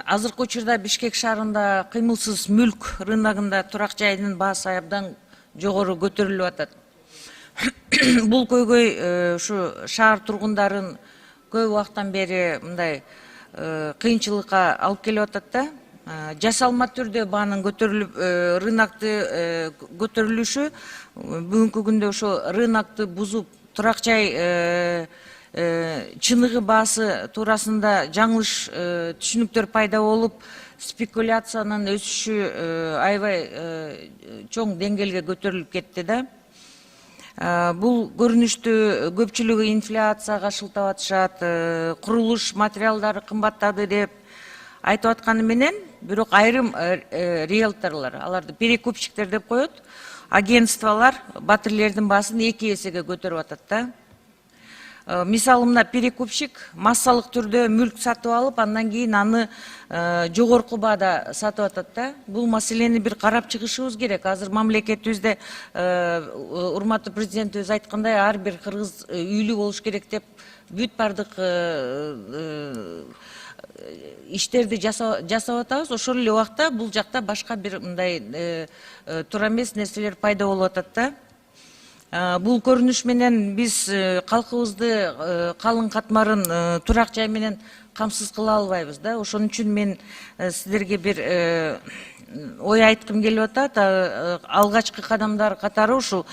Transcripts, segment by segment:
Азыркы учурда Бишкек шаарында кыймылсыз мүлк рыногунда турак жайдын баасы абдан жогору көтөрүлүп атат. Бул көйгөй ушу шаар тургундарын көп убакыттан бери мындай кыйынчылыкка алып келип атат да. Жасалма түрдө баанын көтөрүлүп, рынокты көтөрүлүшү бүгүнкү күндө ошо рынокты бузуп, турак жай чыныгы баасы туурасында жаңылыш түшүнүктөр пайда болуп, спекуляциянын өсүшү аябай чоң деңгээлге көтөрүлүп кетти да. Бул көрүнүштү көпчүлүгү инфляцияга шылтап атышат, курулуш материалдары кымбаттады деп айтып атканы менен, бирок айрым риэлторлор, аларды перекупщиктер деп коет, агентстволор батирлердин баасын 2 эсеге көтөрүп атат да. Мисалы мына перекупщик массалык түрдө мүлк сатып алып, андан кийин аны жогорку баада сатып атат да. Бул маселени бир карап чыгышыбыз керек. Азыр мамлекетибизде урматтуу президентибиз айткандай, ар бир кыргыз үйлүү болуш керек деп бүт бардык иштерди жасап атабыз. Ошол эле убакта бул жакта башка бир мындай туура эмес нерселер пайда болуп атат да. Бул көрүнүш менен биз калкыбызды калың катмарын турак жай менен камсыз кыла албайбыз да. Ошон үчүн мен сиздерге бир ой айткым келип атат. Алгачкы кадамдар катары ушул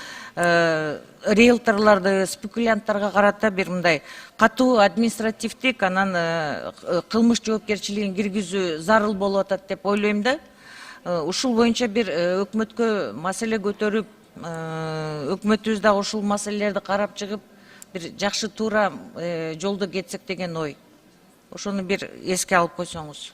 риэлторлорду, спекулянттарга карата бир мындай катуу административдик, анан кылмыш жоопкерчилигин киргизүү зарыл болуп атат деп ойлойм да. Ушул боюнча бир өкмөткө маселе көтөрүп, өкмөтүбүз дагы ушул маселелерди карап чыгып, бир жакшы туура жолдо кетсек деген ой. Ошону бир эске алып койсоңуз.